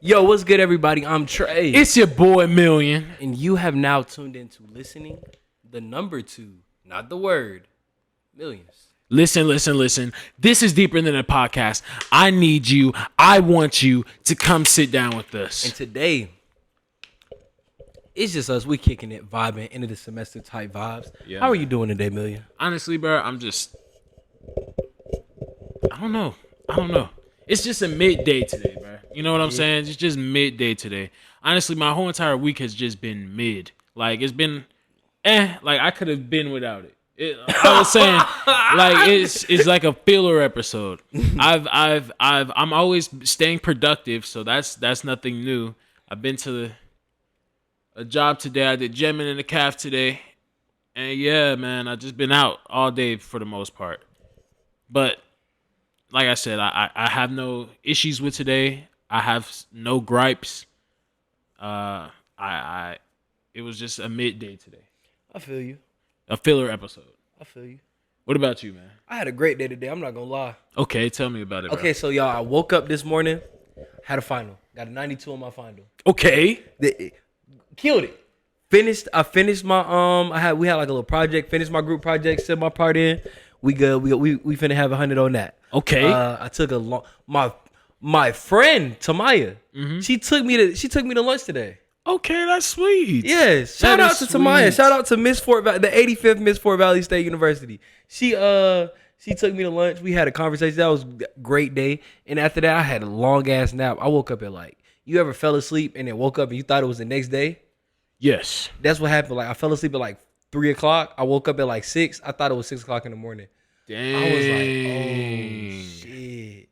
Yo, what's good, everybody? I'm Trey. It's your boy Million. And you have now tuned into listening the number 2, not the word, millions. Listen. This is deeper than a podcast. I need you. I want you to come sit down with us. And today, it's just us. We kicking it, vibing, end of the semester type vibes. Yeah, How are you doing today, Million? Honestly, bro, I don't know. It's just a midday today, bro. You know what I'm saying? It's just midday today. Honestly, my whole entire week has just been mid. Like, it's been, like I could have been without it. I was saying, like, it's like a filler episode. I'm always staying productive, so that's nothing new. I've been to a job today. I did gymming in the calf today, and yeah, man, I just been out all day for the most part. But like I said, I have no issues with today. I have no gripes. It was just a midday today. I feel you. A filler episode. I feel you. What about you, man? I had a great day today. I'm not going to lie. Okay, tell me about it, bro. Okay, so y'all, I woke up this morning, had a final. Got a 92 on my final. Okay. Killed it. I finished my we had like a little project. Finished my group project. Sent my part in. We good. We finna have 100 on that. Okay. I took my friend Tamaya. Mm-hmm. She took me to lunch today. Okay, that's sweet. Yes. Shout out to Tamaya. Shout out to the 85th Miss Fort Valley State University. She took me to lunch. We had a conversation. That was a great day. And after that, I had a long ass nap. I woke up at you ever fell asleep and then woke up and you thought it was the next day? Yes. That's what happened. I fell asleep at 3 o'clock. I woke up at 6. I thought it was 6 o'clock in the morning. Dang. I was like, oh shit.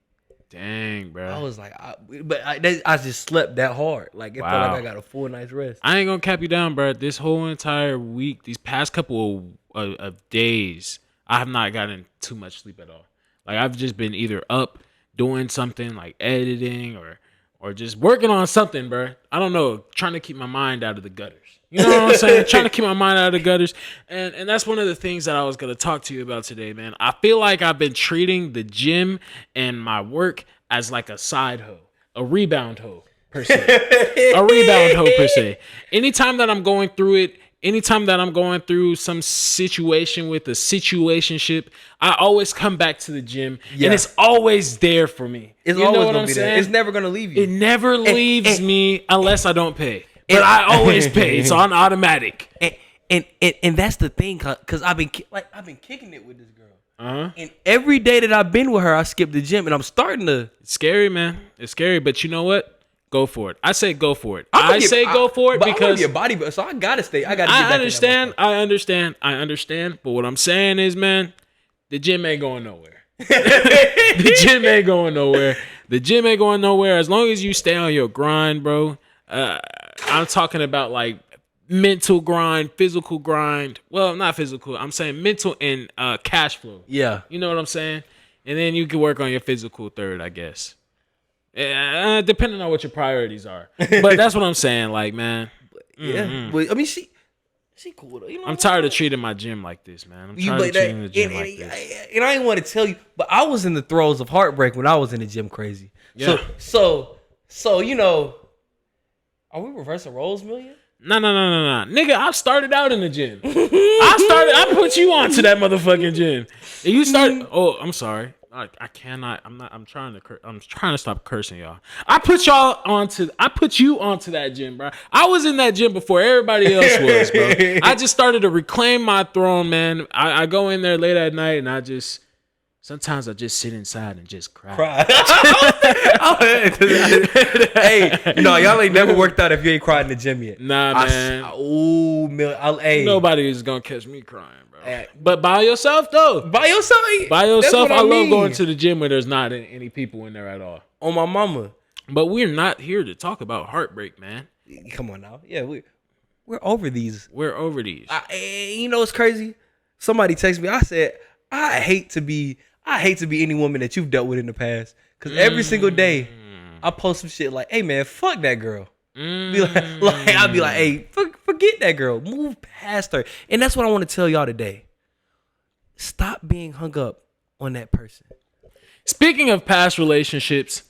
Dang, bro. I was like, I just slept that hard. It felt like I got a full night's rest. I ain't gonna cap you down, bro. This whole entire week, these past couple of days, I have not gotten too much sleep at all. I've just been either up doing something like editing or just working on something, bro. I don't know, trying to keep my mind out of the gutters. You know what I'm saying? Trying to keep my mind out of the gutters. And that's one of the things that I was going to talk to you about today, man. I feel like I've been treating the gym and my work as like a side hoe, a rebound hoe, per se. Anytime that I'm going through it, anytime that I'm going through some situation with a situationship, I always come back to the gym, and it's always there for me. It's always going to be there. It's never going to leave you. It never leaves me unless I don't pay. But I always pay. It's on automatic. And that's the thing, cause I've been kicking it with this girl. Uh-huh. And every day that I've been with her, I skip the gym, and I'm starting to. It's scary, man. It's scary, but you know what? Go for it. I say go for it. Go for it because I'm your body, so I gotta stay. I understand. I understand. But what I'm saying is, man, the gym ain't going nowhere. The gym ain't going nowhere. As long as you stay on your grind, bro. I'm talking about mental grind, physical grind. Well, not physical. I'm saying mental and cash flow. Yeah. You know what I'm saying? And then you can work on your physical third, I guess. Depending on what your priorities are. But that's what I'm saying, man. Yeah. But I mean, she cool though. You know, I'm tired of treating my gym like this, man. I'm tired of treating the gym like this. And I didn't want to tell you, but I was in the throes of heartbreak when I was in the gym crazy. Yeah. So you know, are we reversing roles, Million? No. Nigga, I started out in the gym. I put you onto that motherfucking gym. And you started. Oh, I'm sorry. I cannot. I'm trying to stop cursing, y'all. I put you onto that gym, bro. I was in that gym before everybody else was, bro. I just started to reclaim my throne, man. I go in there late at night and sometimes I just sit inside and just cry. Hey, no, y'all ain't never worked out if you ain't cried in the gym yet. Nah, man. Nobody is gonna catch me crying, bro. But by yourself, though. By yourself, I love going to the gym where there's not any people in there at all. On my mama. But we're not here to talk about heartbreak, man. Come on now. Yeah, we're over these. We're over these. You know what's crazy? Somebody texted me. I said, I hate to be any woman that you've dealt with in the past. Because every single day, I post some shit like, hey, man, fuck that girl. I'll be like, hey, forget that girl. Move past her. And that's what I want to tell y'all today. Stop being hung up on that person. Speaking of past relationships,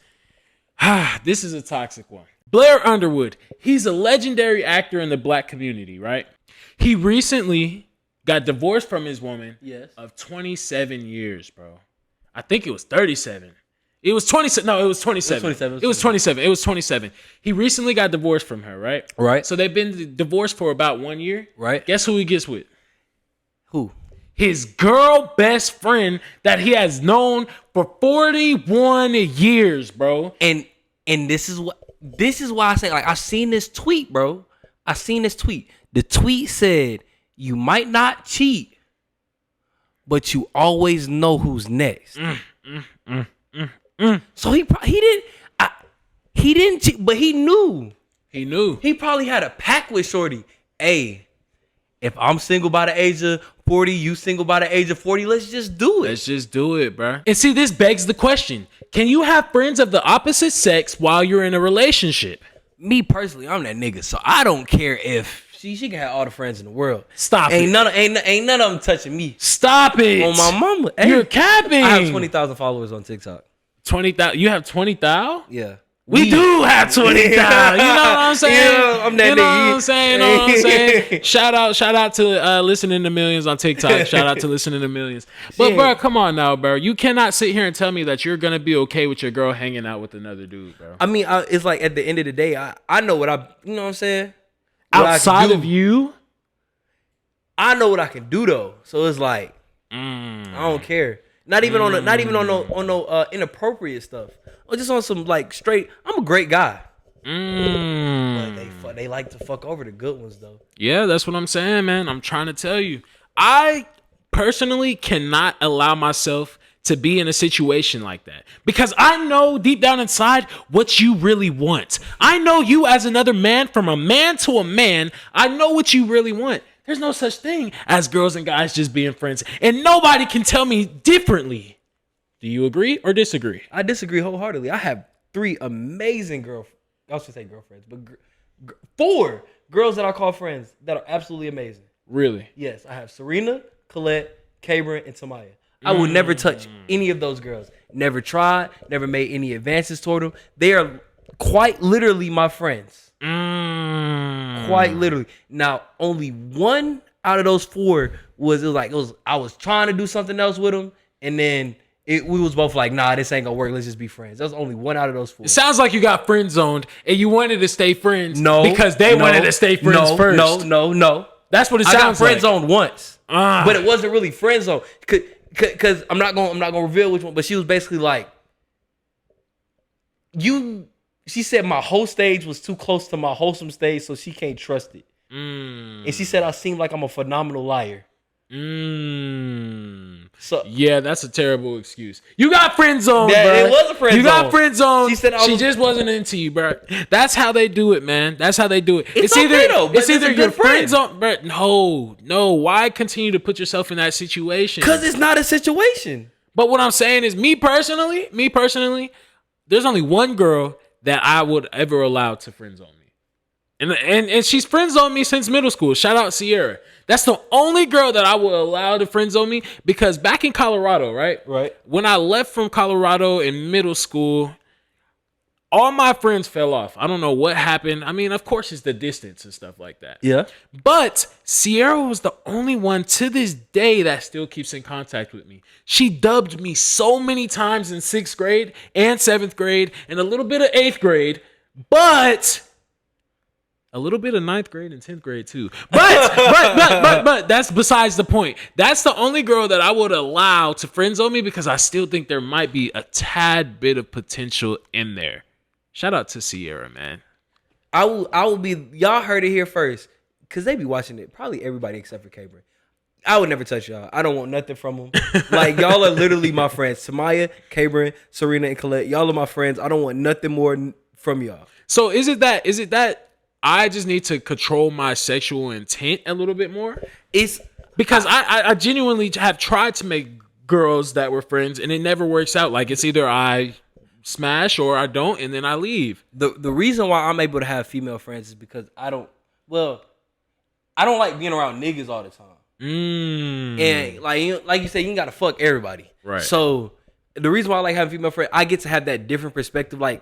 This is a toxic one. Blair Underwood. He's a legendary actor in the black community, right? He recently got divorced from his woman of 27 years, bro. I think it was 37. It was 27. No, it was 27. It was 27. He recently got divorced from her, right? Right. So they've been divorced for about 1 year. Right. Guess who he gets with? Who? His girl best friend that he has known for 41 years, bro. And this is why I say, like, I've seen this tweet, bro. The tweet said, "You might not cheat, but you always know who's next." So he didn't cheat, but he knew. He probably had a pact with Shorty. Hey, if I'm single by the age of 40, you single by the age of 40, let's just do it. Let's just do it, bro. And see, this begs the question. Can you have friends of the opposite sex while you're in a relationship? Me personally, I'm that nigga, so I don't care if she can have all the friends in the world. Stop ain't it. Ain't none of them touching me. Stop it. On my mama. Hey, you're capping. I have 20,000 followers on TikTok. 20,000? You have 20,000? Yeah. We do have 20,000. You know what I'm saying? Yeah, I'm that you know nigga. What I'm saying? Shout out to Listening to Millions on TikTok. Shout out to Listening to Millions. But, bro, come on now, bro. You cannot sit here and tell me that you're going to be okay with your girl hanging out with another dude, bro. I mean, it's like at the end of the day, I know what you know what I'm saying? Outside of you? I know what I can do, though. So it's like, I don't care. Not even on no inappropriate stuff. Or just on some like straight. I'm a great guy. But they like to fuck over the good ones though. Yeah, that's what I'm saying, man. I'm trying to tell you. I personally cannot allow myself to be in a situation like that because I know deep down inside what you really want. I know you as another man, from a man to a man. I know what you really want. There's no such thing as girls and guys just being friends, and nobody can tell me differently. Do you agree or disagree? I disagree wholeheartedly. I have 3 amazing girlfriends. I should say girlfriends, but 4 girls that I call friends that are absolutely amazing. Really? Yes, I have Serena, Colette, Cabrin, and Tamaya. I will never touch any of those girls. Never tried, never made any advances toward them. They are quite literally my friends. Quite literally. Now, only 1 out of those 4 I was trying to do something else with them, and then we was both like, nah, this ain't gonna work. Let's just be friends. That was only 1 out of those 4. It sounds like you got friend zoned and you wanted to stay friends because they wanted to stay friends first. No. That's what it sounds like. I got friend zoned once, but it wasn't really friend zone because I'm not gonna reveal which one. But she was basically like, she said my whole stage was too close to my wholesome stage, so she can't trust it. And she said I seem like I'm a phenomenal liar. So yeah, that's a terrible excuse. You got friend zoned, bro. It was a friend zone. You got friend zoned. She said she just wasn't into you, bro. That's how they do it, man. That's how they do it. It's okay, either though, but it's either it's a your good friend. friend zone, bro. No. Why continue to put yourself in that situation? Because it's not a situation. But what I'm saying is, me personally, there's only 1 girl that I would ever allow to friend zone me. And she's friend zoned me since middle school. Shout out Sierra. That's the only girl that I will allow to friend zone me because back in Colorado, right? When I left from Colorado in middle school, all my friends fell off. I don't know what happened. I mean, of course, it's the distance and stuff like that. Yeah. But Sierra was the only one to this day that still keeps in contact with me. She dubbed me so many times in 6th grade and 7th grade and a little bit of 8th grade, but a little bit of 9th grade and 10th grade too. But that's besides the point. That's the only girl that I would allow to friend zone me because I still think there might be a tad bit of potential in there. Shout out to Sierra, man. I will be, y'all heard it here first because they be watching it. Probably everybody except for Cabrin. I would never touch y'all. I don't want nothing from them. Like, y'all are literally my friends. Tamaya, Cabrin, Serena, and Colette. Y'all are my friends. I don't want nothing more from y'all. So is it that I just need to control my sexual intent a little bit more? It's because I genuinely have tried to make girls that were friends and it never works out. Like, it's either I smash or I don't, and then I leave. The reason why I'm able to have female friends is because I don't like being around niggas all the time. And like you said, you ain't gotta fuck everybody. Right. So the reason why I like having female friends, I get to have that different perspective. Like,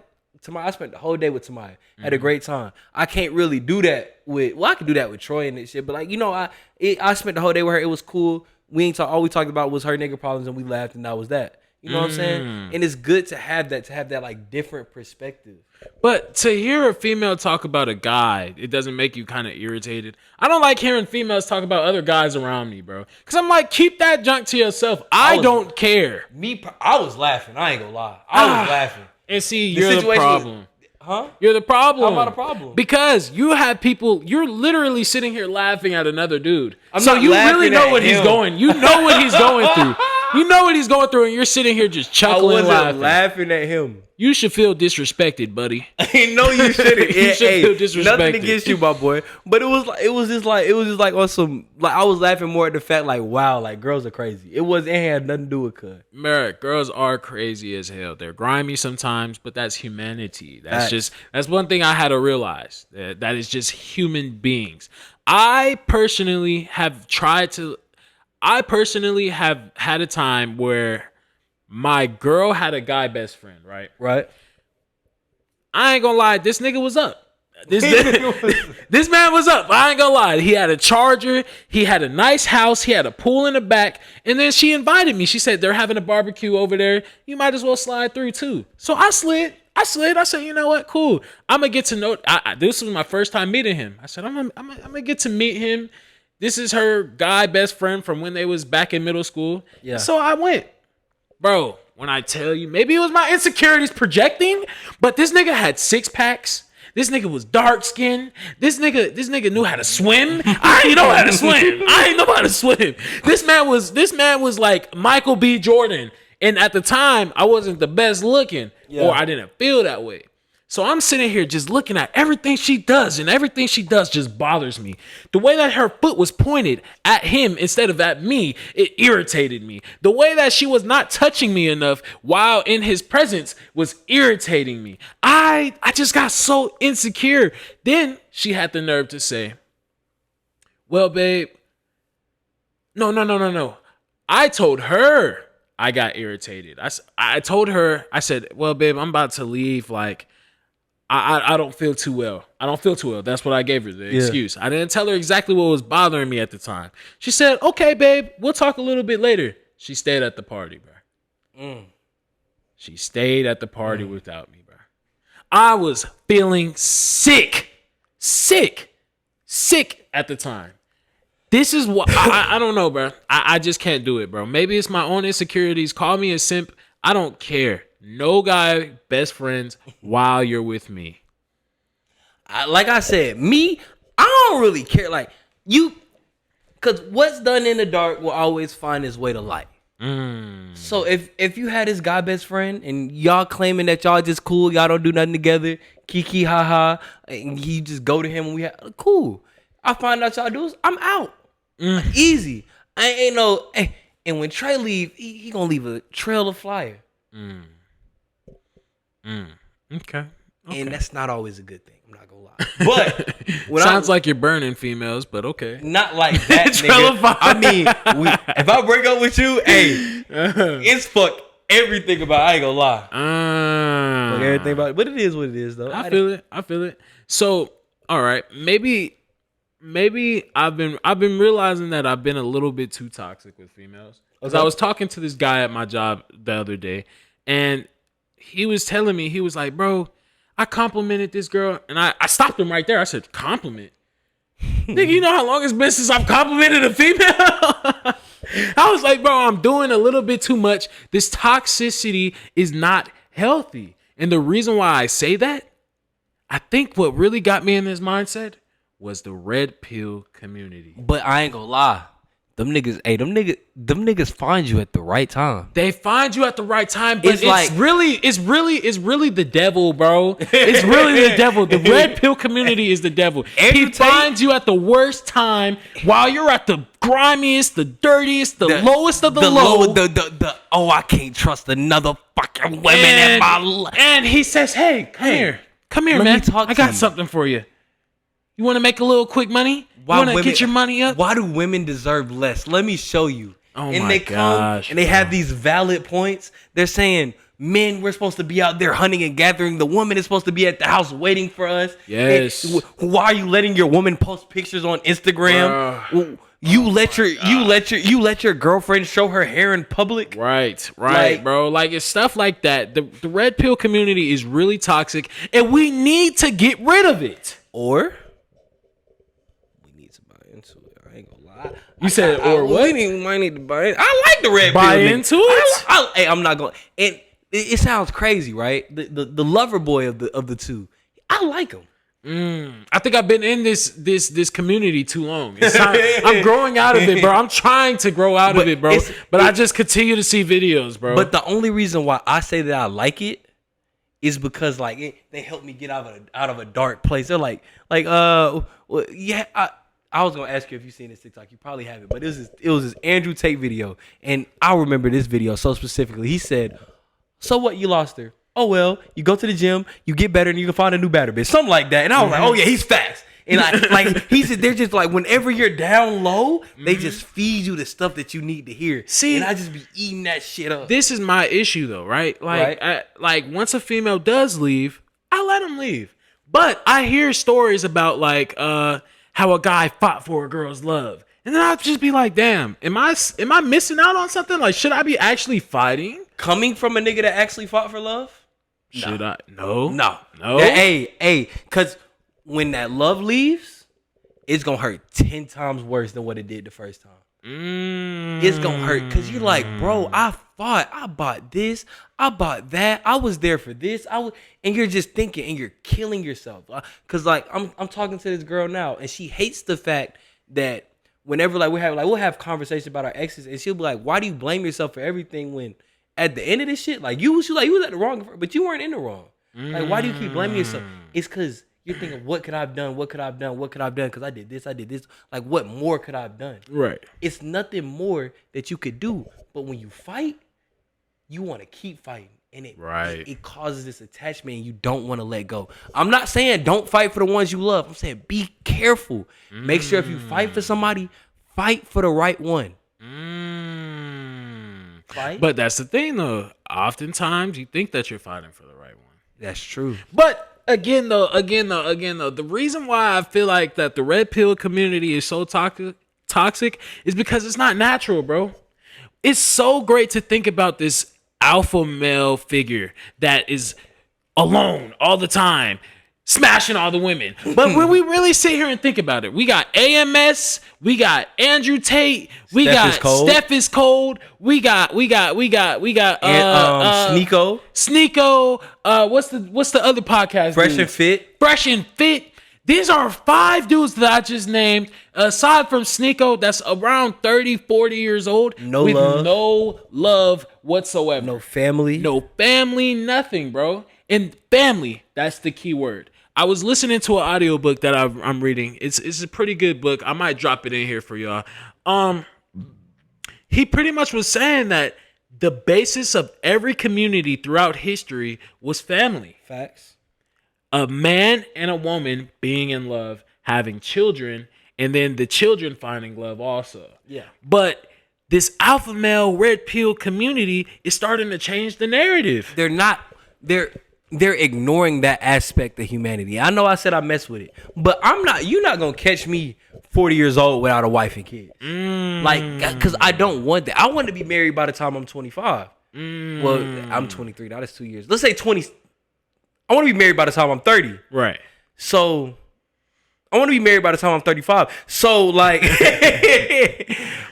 I spent the whole day with Tamaya. Had a great time. I can't really do that with. Well, I can do that with Troy and shit. But like I spent the whole day with her. It was cool. We ain't talk. All we talked about was her nigga problems, and we laughed, and that was that. You know what I'm saying? And it's good to have that like different perspective. But to hear a female talk about a guy, it doesn't make you kind of irritated. I don't like hearing females talk about other guys around me, bro. Because I'm like, keep that junk to yourself. I don't care. I was laughing. I ain't gonna lie. I was laughing. And see, you're the problem. Huh? You're the problem. How about a problem? Because you have people, you're literally sitting here laughing at another dude. So you really know what he's going. You know what he's going through. You know what he's going through, and you're sitting here just chuckling, I wasn't laughing at him. You should feel disrespected, buddy. No, you shouldn't. You should feel disrespected. Nothing against you, my boy. But it was just like on some, like, I was laughing more at the fact like, wow, like girls are crazy. It had nothing to do with cuz. Merrick, girls are crazy as hell. They're grimy sometimes, but that's humanity. That's one thing I had to realize. That is just human beings. I personally have had a time where my girl had a guy best friend, right? Right. I ain't gonna lie, this nigga was up. This man was up. I ain't gonna lie. He had a Charger. He had a nice house. He had a pool in the back. And then she invited me. She said, they're having a barbecue over there. You might as well slide through too. So I slid. I said, you know what? Cool. I'm gonna get to know. This was my first time meeting him. I said, I'm gonna get to meet him. This is her guy best friend from when they was back in middle school. Yeah. So I went. Bro, when I tell you, maybe it was my insecurities projecting, but this nigga had 6-packs. This nigga was dark skinned. This nigga knew how to swim. I ain't know how to swim. This man was like Michael B. Jordan. And at the time, I wasn't the best looking, or I didn't feel that way. So I'm sitting here just looking at everything she does, and everything she does just bothers me. The way that her foot was pointed at him instead of at me, it irritated me. The way that she was not touching me enough while in his presence was irritating me. I just got so insecure. Then she had the nerve to say, well, babe, no. I told her I got irritated. I told her, I said, well, babe, I'm about to leave, like, I don't feel too well. That's what I gave her, the excuse. I didn't tell her exactly what was bothering me at the time. She said, okay, babe, we'll talk a little bit later. She stayed at the party, bro. She stayed at the party without me, bro. I was feeling sick at the time. This is what, I don't know, bro. I just can't do it, bro. Maybe it's my own insecurities. Call me a simp. I don't care. No guy best friends while you're with me. Like I said, I don't really care. Like because what's done in the dark will always find its way to light. So if you had this guy best friend and y'all claiming that y'all just cool, y'all don't do nothing together, kiki haha, and you just go to him and we have cool. I find out y'all do, I'm out. Easy. I ain't no. And when Trey leave, he gonna leave a trail of flyer. Okay. And that's not always a good thing. I'm not gonna lie. But sounds like you're burning females, but okay. Not like that, nigga. I mean, if I break up with you, it's fuck everything about. I ain't gonna lie. Fuck everything about it. But it is what it is, though. I feel it. So, all right, maybe I've been realizing that I've been a little bit too toxic with females. Because I was talking to this guy at my job the other day, and he was telling me, he was like, bro, I complimented this girl, and I stopped him right there. I said, compliment? Nigga, you know how long it's been since I've complimented a female? I was like, bro, I'm doing a little bit too much. This toxicity is not healthy. And the reason why I say that, I think what really got me in this mindset was the red pill community. But I ain't gonna lie. Them niggas find you at the right time. They find you at the right time, but it's really the devil, bro. It's really the devil. The red pill community is the devil. He finds you at the worst time while you're at the grimiest, the dirtiest, the lowest of the low. I can't trust another fucking women in my life. And he says, hey, come here, man. I got something for you. You want to make a little quick money? You want to get your money up? Why do women deserve less? Let me show you. Oh, and my gosh. And they have these valid points. They're saying, men, we're supposed to be out there hunting and gathering. The woman is supposed to be at the house waiting for us. Yes. Why are you letting your woman post pictures on Instagram? You let your girlfriend show her hair in public. Right, like, bro. Like, it's stuff like that. The red pill community is really toxic, and we need to get rid of it. Or we need to buy into it. I ain't gonna lie. You said or what? We might need to buy it. I like the red pill. Buy into it. Hey, I'm not going. And it sounds crazy, right? The lover boy of the two. I like him. I think I've been in this community too long. It's time, I'm growing out of it, bro. I'm trying to grow out of it, bro. But I just continue to see videos, bro. But the only reason why I say that I like it is because like they help me get out of a dark place. They're like yeah. I was gonna ask you if you've seen this TikTok. You probably haven't, but it was this Andrew Tate video, and I remember this video so specifically. He said, "So what? You lost her? Oh well, you go to the gym, you get better, and you can find a new better bitch." Something like that. And I was like, "Oh yeah, he's fast." And like he said, they're just like whenever you're down low, they just feed you the stuff that you need to hear. See, and I just be eating that shit up. This is my issue though, right? Like, like once a female does leave, I let them leave. But I hear stories about like how a guy fought for a girl's love, and then I'll just be like, "Damn, am I missing out on something? Like, should I be actually fighting?" Coming from a nigga that actually fought for love? Should I? No. Hey, because when that love leaves, it's gonna hurt 10 times worse than what it did the first time. It's gonna hurt because you're like, bro, I fought, I bought this, I bought that, I was there for this, and you're just thinking, and you're killing yourself. Cause like I'm talking to this girl now, and she hates the fact that whenever like we'll have conversations about our exes, and she'll be like, why do you blame yourself for everything when at the end of this shit, like you was at the wrong, but you weren't in the wrong. Like, why do you keep blaming yourself? It's because you're thinking, what could I have done? What could I have done? What could I have done? Because I did this. Like, what more could I have done? Right. It's nothing more that you could do. But when you fight, you want to keep fighting. And it causes this attachment and you don't want to let go. I'm not saying don't fight for the ones you love. I'm saying be careful. Make sure if you fight for somebody, fight for the right one. Fight. But that's the thing, though. Oftentimes, you think that you're fighting for the right one. That's true. But again, though, the reason why I feel like that the red pill community is so toxic is because it's not natural, bro. It's so great to think about this alpha male figure that is alone all the time, smashing all the women. But when we really sit here and think about it, we got AMS, we got Andrew Tate, we got Steph is Cold, we got Sneeko. What's the other podcast? Fresh and Fit. These are 5 dudes that I just named. Aside from Sneeko, that's around 30, 40 years old. No love whatsoever. No family, nothing, bro. And family, that's the key word. I was listening to an audiobook that I'm reading. It's a pretty good book. I might drop it in here for y'all. He pretty much was saying that the basis of every community throughout history was family. Facts. A man and a woman being in love, having children, and then the children finding love also. Yeah. But this alpha male red pill community is starting to change the narrative. They're ignoring that aspect of humanity. I know I said I mess with it, but you're not going to catch me 40 years old without a wife and kids. Like, cause I don't want that. I want to be married by the time I'm 25. Well, I'm 23. Now that's 2 years. Let's say 20. I want to be married by the time I'm 30. Right. So I want to be married by the time I'm 35. So like,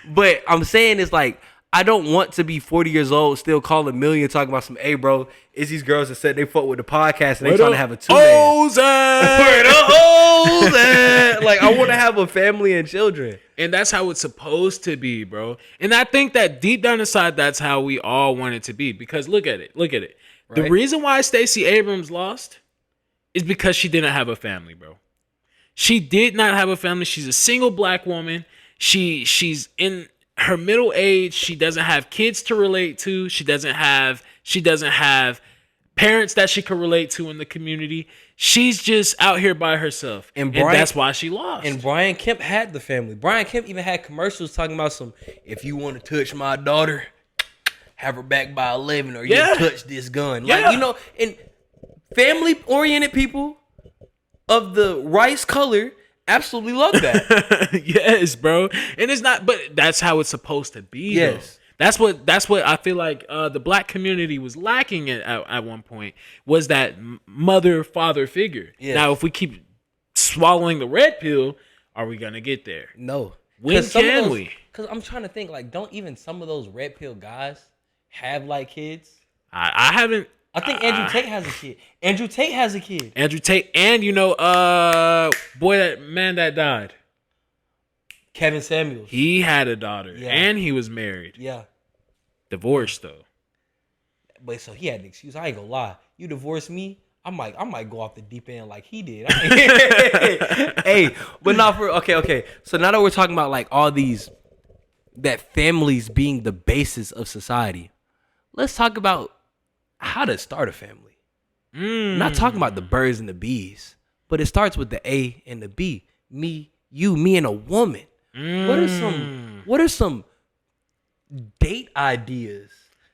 but I'm saying it's like, I don't want to be 40 years old, still calling million, talking about some, hey bro, it's these girls that said they fuck with the podcast and they trying to have a 2-man. Where the hoes at? Like, I want to have a family and children. And that's how it's supposed to be, bro. And I think that deep down inside, that's how we all want it to be. Because look at it. Right? The reason why Stacey Abrams lost is because she didn't have a family, bro. She did not have a family. She's a single black woman. She's in her middle age. She doesn't have kids to relate to. She doesn't have parents that she could relate to in the community. She's just out here by herself. And that's why she lost. And Brian Kemp had the family. Brian Kemp even had commercials talking about some, if you want to touch my daughter, have her back by 11 or Yeah. you touch this gun. Yeah. Like, you know, and family-oriented people of the rice color absolutely love that. Yes, bro. And it's not, but that's how it's supposed to be. Yes. Though. That's what I feel like the black community was lacking at one point, was that mother father figure. Yes. Now, if we keep swallowing the red pill, are we gonna get there? No. When can we? Because I'm trying to think, like, don't even some of those red pill guys have like kids? I haven't. I think Andrew Tate has a kid. Andrew Tate has a kid. Andrew Tate, and man that died. Kevin Samuels. He had a daughter, Yeah. and he was married. Yeah. Divorced though. But so he had an excuse. I ain't gonna lie. You divorce me, I might go off the deep end like he did. Hey, but not for okay. So now that we're talking about like all these, that families being the basis of society, let's talk about how to start a family. Not talking about the birds and the bees, but it starts with the A and the B. Me, you, me, and a woman. What are some date ideas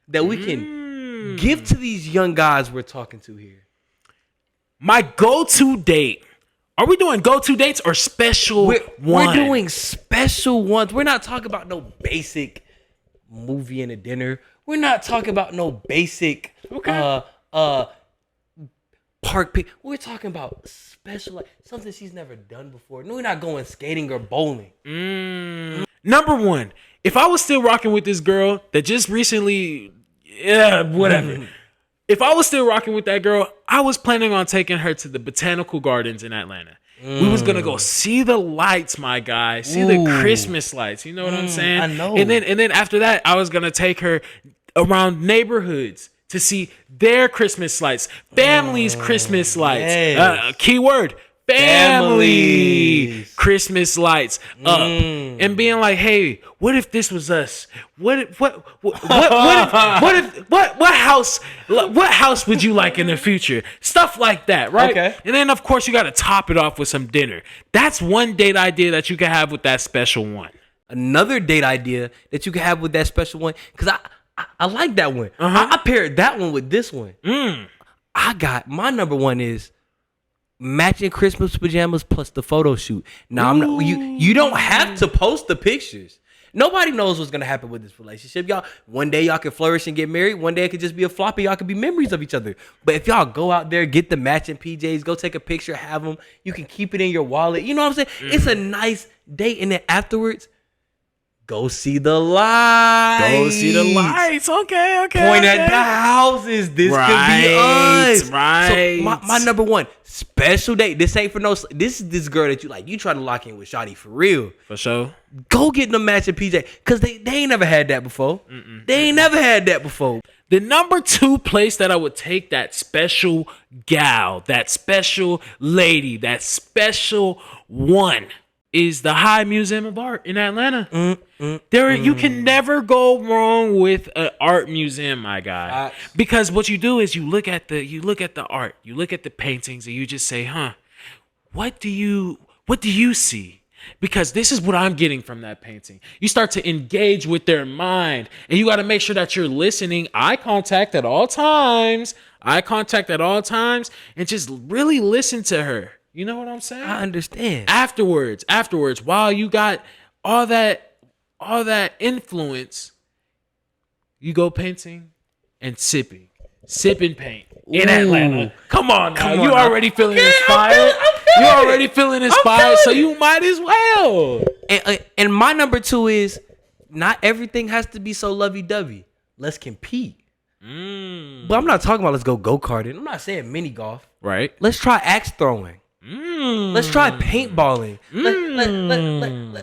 that we can give to these young guys we're talking to here? My go-to date. Are we doing go-to dates or special ones? We're doing special ones. We're not talking about no basic movie and a dinner. We're not talking about no basic park pick. We're talking about special, like something she's never done before. No, we're not going skating or bowling. Number one, if I was still rocking with this girl that just recently, whatever. If I was still rocking with that girl, I was planning on taking her to the botanical gardens in Atlanta. We was gonna go see the lights, my guy. See the Christmas lights. You know what I'm saying? I know. And then after that, I was gonna take her around neighborhoods to see their Christmas lights, families' Christmas lights. Yes. Keyword. Family Families. Christmas lights up and being like, hey, what if this was us? What house would you like in the future? Stuff like that, right? Okay. And then of course you got to top it off with some dinner. That's one date idea that you can have with that special one. Another date idea that you can have with that special one, because I like that one. I paired that one with this one. I got my number one is matching Christmas pajamas plus the photo shoot. Now I'm not, you don't have to post the pictures. Nobody knows what's gonna happen with this relationship. Y'all, one day y'all can flourish and get married. One day it could just be a floppy. Y'all could be memories of each other. But if y'all go out there, get the matching PJs, go take a picture, have them. You can keep it in your wallet. You know what I'm saying? It's a nice date, and then afterwards, go see the lights. Go see the lights. Okay. Point at the houses. This could be us. Right. So my number one special date. This ain't for no. This is this girl that you like. You try to lock in with Shawty for real. For sure. Go get them matching PJ, because they ain't never had that before. They ain't never had that before. The number two place that I would take that special gal, that special lady, that special one is the High Museum of Art in Atlanta. You can never go wrong with an art museum, my guy. Because what you do is you look at the art, you look at the paintings, and you just say, what do you see? Because this is what I'm getting from that painting. You start to engage with their mind, and you got to make sure that you're listening. Eye contact at all times, and just really listen to her. You know what I'm saying? I understand. Afterwards, while you got all that influence, you go painting and sipping paint in Atlanta. Come on now. You already feeling inspired. You already feeling inspired, so you might as well. And my number two is, not everything has to be so lovey-dovey. Let's compete. But I'm not talking about let's go-karting. I'm not saying mini golf. Right. Let's try axe throwing. Let's try paintballing.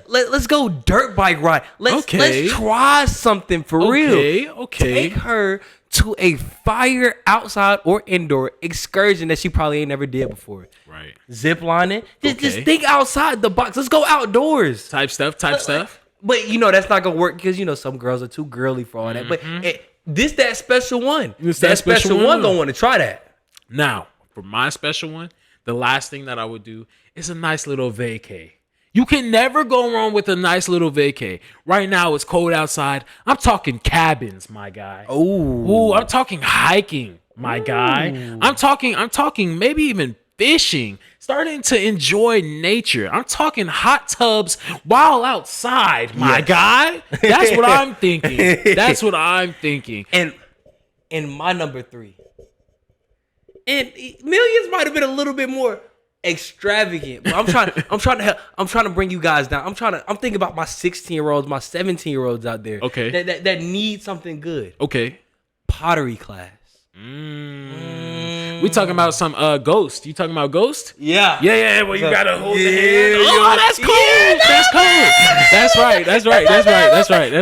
Let's go dirt bike ride. Let's try something for real. Okay. Take her to a fire outside or indoor excursion that she probably ain't never did before. Right. Zip lining. Just think outside the box. Let's go outdoors. Type stuff. But you know that's not gonna work because some girls are too girly for all that. But that special one. That special one gonna want to try that. Now, for my special one, the last thing that I would do is a nice little vacay. You can never go wrong with a nice little vacay. Right now, it's cold outside. I'm talking cabins, my guy. Oh, I'm talking hiking, my guy. I'm talking maybe even fishing. Starting to enjoy nature. I'm talking hot tubs while outside, my guy. That's what I'm thinking. That's what I'm thinking. And my number 3. And millions might have been a little bit more extravagant, but I'm trying to bring you guys down. I'm thinking about my 16-year-olds, my 17-year-olds out there. Okay. That need something good. Okay. Pottery class. We talking about some Ghost. You talking about Ghost? Yeah. Yeah. Well, you gotta hold the hand. Oh, that's cool. That's cool. That's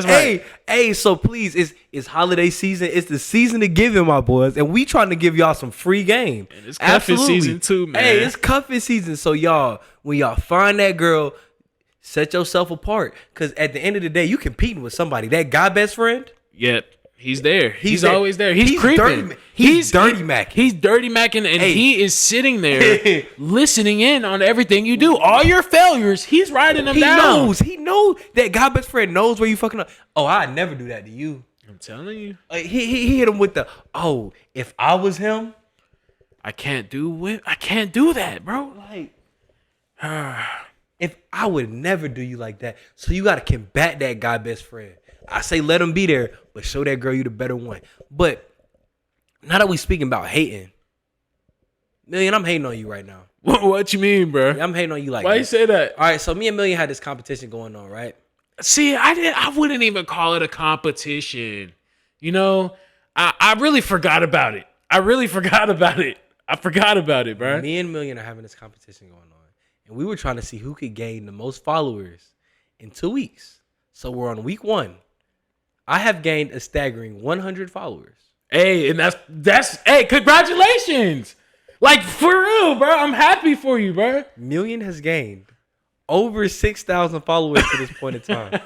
right. Hey. So please, it's holiday season. It's the season to give in, my boys, and we trying to give y'all some free game. And it's cuffing season too, man. Hey, it's cuffing season. So y'all, when y'all find that girl, set yourself apart, because at the end of the day, you competing with somebody. That guy best friend. Yep. He's there. He's always there. He's creeping. He's dirty macking. He's dirty macking, and he is sitting there listening in on everything you do. All your failures, he's writing them down. He knows that guy best friend knows where you fucking up. Oh, I'd never do that to you. I'm telling you. He hit him with the, if I was him, I can't do that, bro. Like, if I would never do you like that. So you got to combat that guy best friend. I say let him be there, but show that girl you the better one. But now that we speaking about hating, Million, I'm hating on you right now. What you mean, bro? I'm hating on you like Why you say that? All right, so me and Million had this competition going on, right? See, I wouldn't even call it a competition. You know, I really forgot about it. I forgot about it, bro. Me and Million are having this competition going on, and we were trying to see who could gain the most followers in 2 weeks. So we're on week 1. I have gained a staggering 100 followers. Hey, and that's hey, congratulations. Like, for real, bro. I'm happy for you, bro. Million has gained over 6,000 followers to this point in time.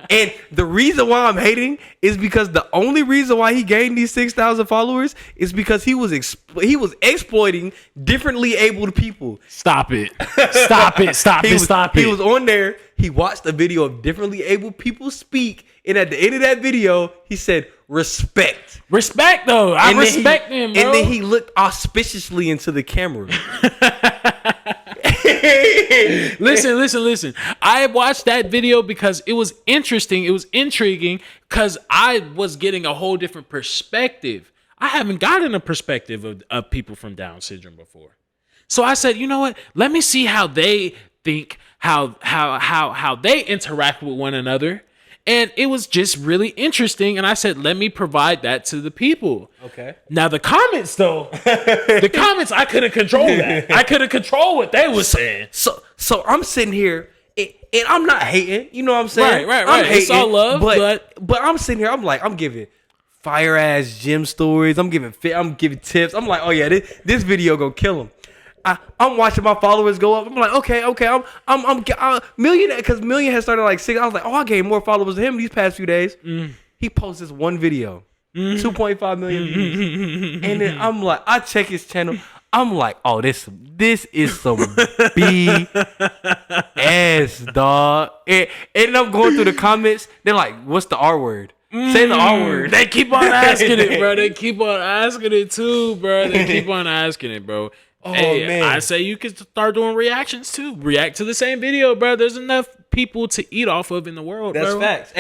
And the reason why I'm hating is because the only reason why he gained these 6,000 followers is because he was exploiting differently abled people. Stop it. Stop it. He was on there. He watched a video of differently abled people speak. And at the end of that video, he said, respect. Respect, though. I respect him, bro. And then he looked auspiciously into the camera. Listen. I watched that video because it was interesting. It was intriguing because I was getting a whole different perspective. I haven't gotten a perspective of people from Down syndrome before. So I said, you know what? Let me see how they think, how they interact with one another. And it was just really interesting. And I said, let me provide that to the people. Okay. Now, the comments, though, I couldn't control that. I couldn't control what they were saying. So I'm sitting here, and I'm not hating. You know what I'm saying? Right. I'm hating, it's all love, but I'm sitting here, I'm giving fire-ass gym stories. I'm giving tips. I'm like, oh, yeah, this video gonna kill him. I'm watching my followers go up. I'm like, okay. I'm Million, because Million has started like 6. I was like, I gained more followers than him these past few days. He posts this one video, 2.5 million views, and then I'm like, I check his channel. I'm like, oh, this is some BS, dog. And I'm going through the comments. They're like, what's the R word? Say the R word. They keep on asking it, bro. They keep on asking it too, bro. They keep on asking it, bro. Oh, hey, man. I say you could start doing reactions too. React to the same video, bro. There's enough people to eat off of in the world, That's bro. facts.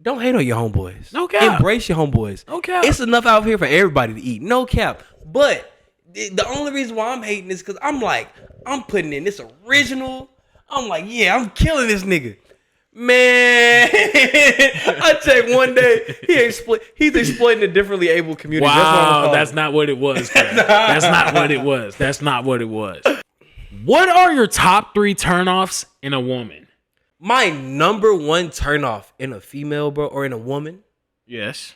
Don't hate on your homeboys. No cap. Embrace your homeboys. No cap. It's enough out here for everybody to eat. No cap. But the only reason why I'm hating is because I'm putting in this original. I'm like, yeah, I'm killing this nigga. Man, I checked one day. He's exploiting the differently able community. Wow, that's not what it was. That's not what it was. What are your top 3 turnoffs in a woman? My number 1 turnoff in a female, bro, or in a woman, yes,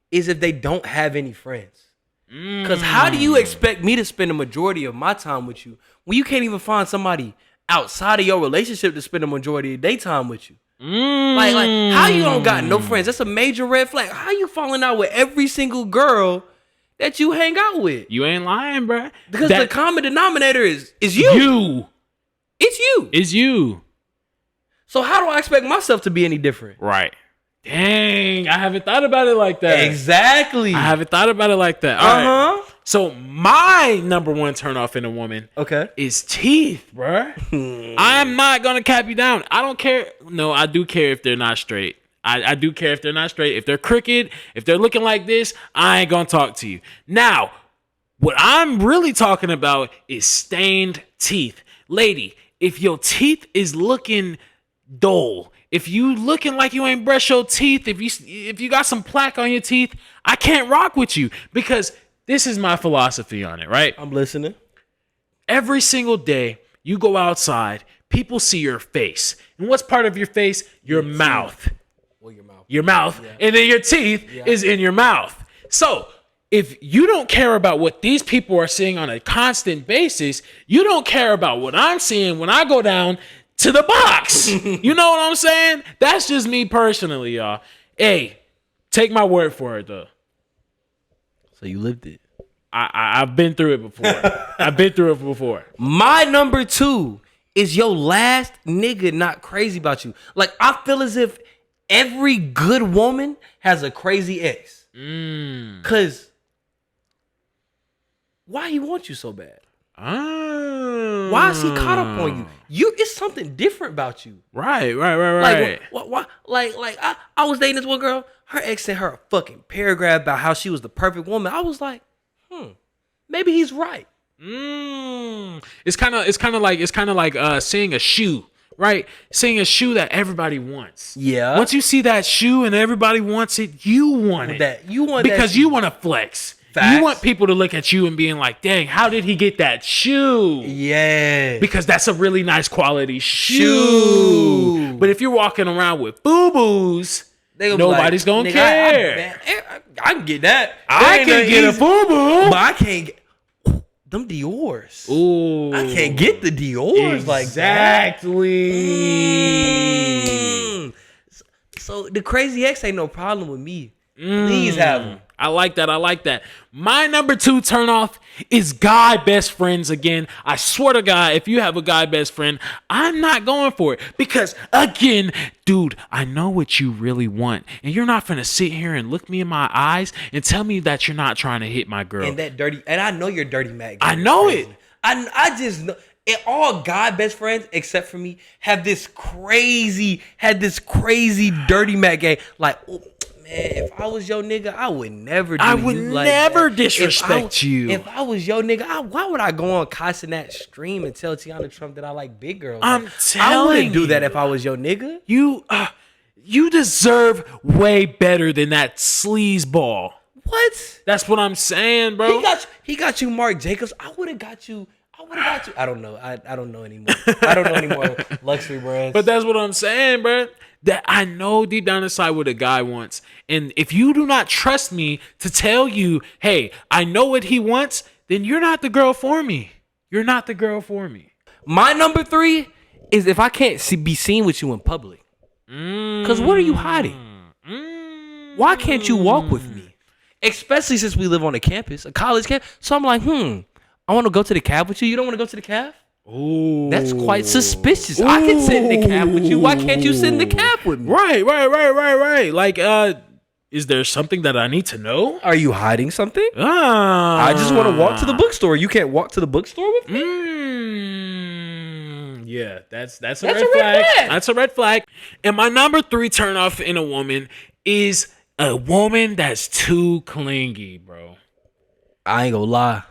is if they don't have any friends. Because how do you expect me to spend the majority of my time with you when you can't even find somebody outside of your relationship to spend the majority of their time with you? Like how you don't got no friends? That's a major red flag. How you falling out with every single girl that you hang out with? You ain't lying, bro. Because the common denominator is you. It's you. It's you. So how do I expect myself to be any different? Right. Dang, I haven't thought about it like that. Exactly. I haven't thought about it like that. All right. So my number one turnoff in a woman is teeth, bruh. I'm not going to cap you down. I don't care. No, I do care if they're not straight. I do care if they're not straight. If they're crooked, if they're looking like this, I ain't going to talk to you. Now, what I'm really talking about is stained teeth. Lady, if your teeth is looking dull, if you looking like you ain't brush your teeth, if you got some plaque on your teeth, I can't rock with you, because this is my philosophy on it, right? I'm listening. Every single day you go outside, people see your face. And what's part of your face? Your mouth. Well, your mouth. Your mouth. Yeah. And then your teeth is in your mouth. So if you don't care about what these people are seeing on a constant basis, you don't care about what I'm seeing when I go down to the box. You know what I'm saying? That's just me personally, y'all. Hey, take my word for it, though. So you lived it. I've been through it before. My number 2 is your last nigga not crazy about you. Like, I feel as if every good woman has a crazy ex. Cause why he want you so bad? Why is he caught up on you? It's something different about you. Right. Like, I was dating this one girl. Her ex sent her a fucking paragraph about how she was the perfect woman. I was like, maybe he's right. It's kind of like seeing a shoe, right? Seeing a shoe that everybody wants. Yeah. Once you see that shoe and everybody wants it, you want it. Because you want to flex. Facts. You want people to look at you and being like, dang, how did he get that shoe? Yeah. Because that's a really nice quality shoe. But if you're walking around with boo-boos, nobody's going to care. I can get that. I can get a boo-boo. But I can't get them Dior's. Ooh. I can't get the Dior's like that. Exactly. So the crazy ex ain't no problem with me. Please have him. I like that. My number 2 turnoff is guy best friends again. I swear to God, if you have a guy best friend, I'm not going for it. Because, again, dude, I know what you really want. And you're not finna sit here and look me in my eyes and tell me that you're not trying to hit my girl. And I know you're dirty Mac. I know it. I just know. And all guy best friends, except for me, had this crazy dirty Mac game. Like, oh, man, if I was your nigga, I would never do I would you like never that. disrespect you. If I was your nigga, why would I go on Casanat stream and tell Tiana Trump that I like big girls? I'm telling I wouldn't do you. that if I was your nigga. You deserve way better than that sleazeball. What? That's what I'm saying, bro. He got you Marc Jacobs. I would have got you. I don't know. I don't know anymore. I don't know anymore luxury brands. But that's what I'm saying, bro. That I know deep down inside what a guy wants. And if you do not trust me to tell you, hey, I know what he wants, then you're not the girl for me. You're not the girl for me. My number 3 is if I can't be seen with you in public. Because what are you hiding? Why can't you walk with me? Especially since we live on a campus, a college campus. So I'm like, I want to go to the cab with you. You don't want to go to the cab? Ooh. That's quite suspicious. Ooh. I can sit in the cab with you. Why can't you sit in the cab with me? Right. Like, is there something that I need to know? Are you hiding something? I just want to walk to the bookstore. You can't walk to the bookstore with me? Yeah, that's a red flag. That's a red flag. And my number 3 turnoff in a woman is a woman that's too clingy, bro. I ain't gonna lie.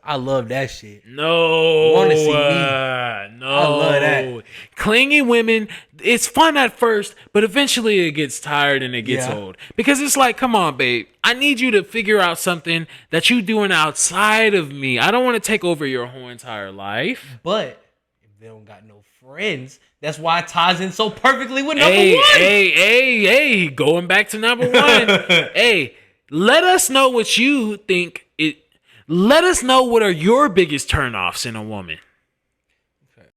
I love that shit. No. Want to see me? No. I love that. Clingy women, it's fun at first, but eventually it gets tired and it gets old. Because it's like, come on, babe. I need you to figure out something that you're doing outside of me. I don't want to take over your whole entire life. But if they don't got no friends, that's why it ties in so perfectly with number 1. Hey. Going back to number 1. Hey, let us know what you think Let us know what are your biggest turnoffs in a woman. Okay.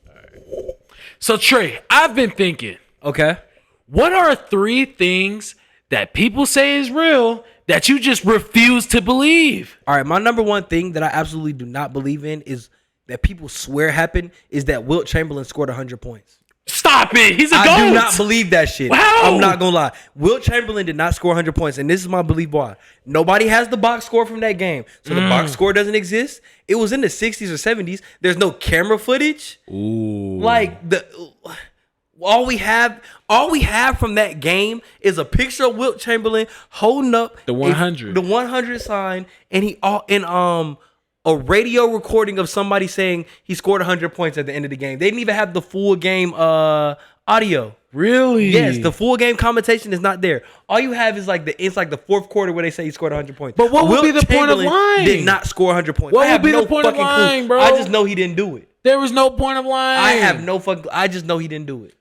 All right. So Trey, I've been thinking. Okay. What are 3 things that people say is real that you just refuse to believe? All right. My number 1 thing that I absolutely do not believe in is that people swear happened is that Wilt Chamberlain scored 100 points. Stop it. He's a GOAT. I do not believe that shit. Wow. I'm not going to lie. Wilt Chamberlain did not score 100 points. And this is my belief why. Nobody has the box score from that game. So the box score doesn't exist. It was in the 60s or 70s. There's no camera footage. Ooh. Like, all we have from that game is a picture of Wilt Chamberlain holding up the 100. The 100 sign. And a radio recording of somebody saying he scored 100 points at the end of the game. They didn't even have the full game audio. Really? Yes, the full game commentation is not there. All you have is it's like the fourth quarter where they say he scored 100 points. But what would be the point of lying? Did not score 100 points. What would be the point of lying, bro? I just know he didn't do it. There was no point of lying. I just know he didn't do it.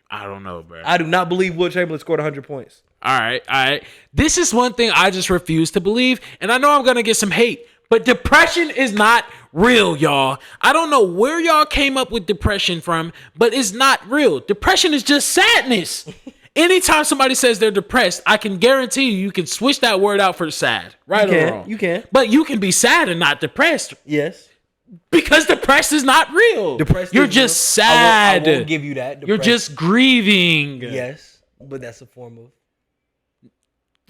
I don't know, bro. I do not believe Wilt Chamberlain scored 100 points. All right. This is one thing I just refuse to believe, and I know I'm gonna get some hate. But depression is not real, y'all. I don't know where y'all came up with depression from, but it's not real. Depression is just sadness. Anytime somebody says they're depressed, I can guarantee you can switch that word out for sad. Right or wrong. You can. But you can be sad and not depressed. Yes. Because depressed is not real. You're just real. sad. I won't give you that. You're just grieving. Yes, but that's a form of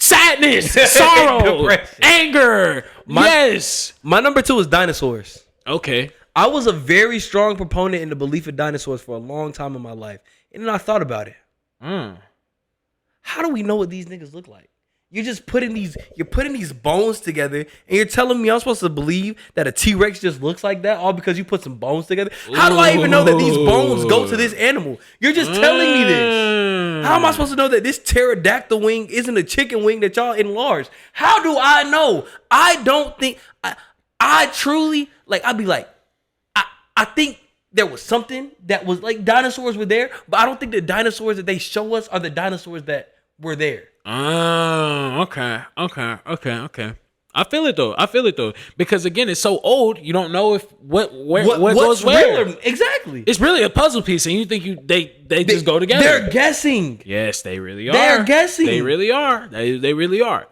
sadness, sorrow, anger. Yes. My number 2 is dinosaurs. Okay. I was a very strong proponent in the belief of dinosaurs for a long time in my life. And then I thought about it. How do we know what these niggas look like? You're just putting these bones together and you're telling me I'm supposed to believe that a T-Rex just looks like that all because you put some bones together? How do I even know that these bones go to this animal? You're just telling me this. How am I supposed to know that this pterodactyl wing isn't a chicken wing that y'all enlarged? How do I know? I don't think I truly I'd be like, I think there was something that was like dinosaurs were there, but I don't think the dinosaurs that they show us are the dinosaurs that were there. Oh, okay. I feel it though. Because again, it's so old, you don't know if what goes where. Exactly. It's really a puzzle piece, and you think they just go together. They're guessing. Yes, they really are. They're guessing. They really are. They really are.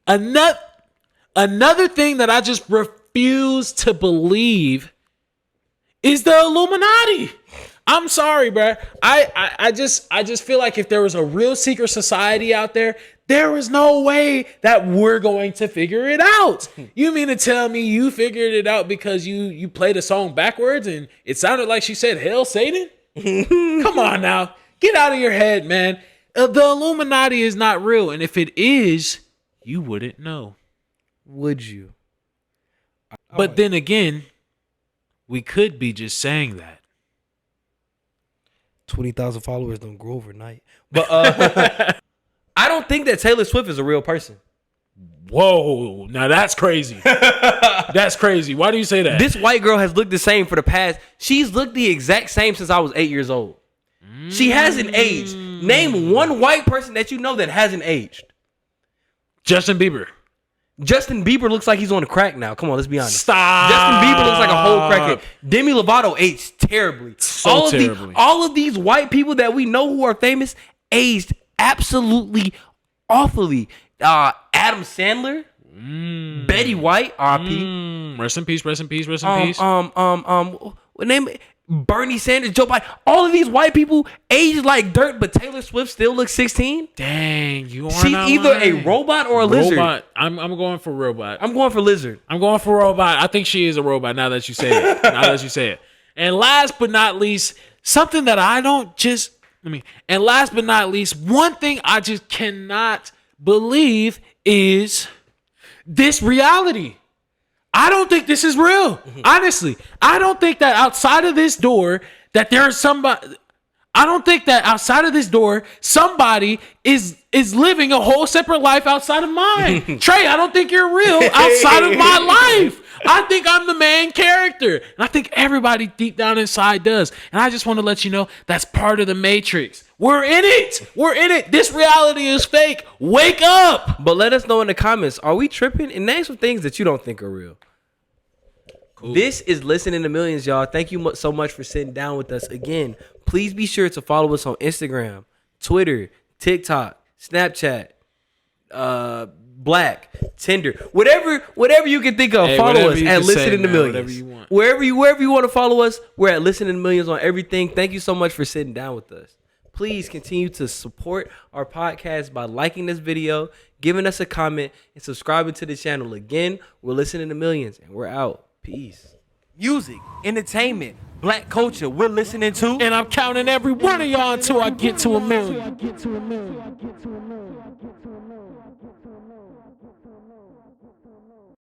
Another thing that I just refuse to believe is the Illuminati. I'm sorry, bro. I just feel like if there was a real secret society out there, there is no way that we're going to figure it out. You mean to tell me you figured it out because you played a song backwards and it sounded like she said, "Hail Satan"? Come on now. Get out of your head, man. The Illuminati is not real. And if it is, you wouldn't know. Would you? But then again, we could be just saying that. 20,000 followers don't grow overnight. But I don't think that Taylor Swift is a real person. Whoa, now that's crazy. That's crazy. Why do you say that? This white girl has looked the same for the past. She's looked the exact same since I was 8 years old. She hasn't aged. Name one white person that you know that hasn't aged. Justin Bieber. Justin Bieber looks like he's on the crack now. Come on, let's be honest. Stop. Justin Bieber looks like a whole crackhead. Demi Lovato aged terribly. Terribly. All of these white people that we know who are famous aged absolutely awfully. Adam Sandler, Betty White, R.I.P. Rest in peace. Name it. Bernie Sanders, Joe Biden, all of these white people aged like dirt, but Taylor Swift still looks 16. Dang, you are. She's either a robot or a lizard. I'm going for robot. I'm going for lizard. I'm going for robot. I think she is a robot now that you say it. And last but not least, something that I don't just and last but not least, one thing I just cannot believe is this reality. I don't think this is real. Honestly, I don't think that outside of this door that there is somebody. I don't think that outside of this door somebody is living a whole separate life outside of mine. Trey, I don't think you're real outside of my life. I think I'm the main character, and I think everybody deep down inside does. And I just want to let you know that's part of the Matrix. We're in it. This reality is fake. Wake up. But let us know in the comments, are we tripping? And name some things that you don't think are real. Cool. This is Listening to Millions, y'all. Thank you so much for sitting down with us. Again, please be sure to follow us on Instagram, Twitter, TikTok, Snapchat, Black, Tinder, whatever you can think of. Hey, follow whatever us you at can say, Listening to man, Millions. whatever you want. Wherever you want to follow us, we're at Listening to Millions on everything. Thank you so much for sitting down with us. Please continue to support our podcast by liking this video, giving us a comment, and subscribing to the channel. Again, we're Listening to Millions, and we're out. Peace. Music, entertainment, black culture, we're listening to. And I'm counting every one of y'all until I get to 1 million.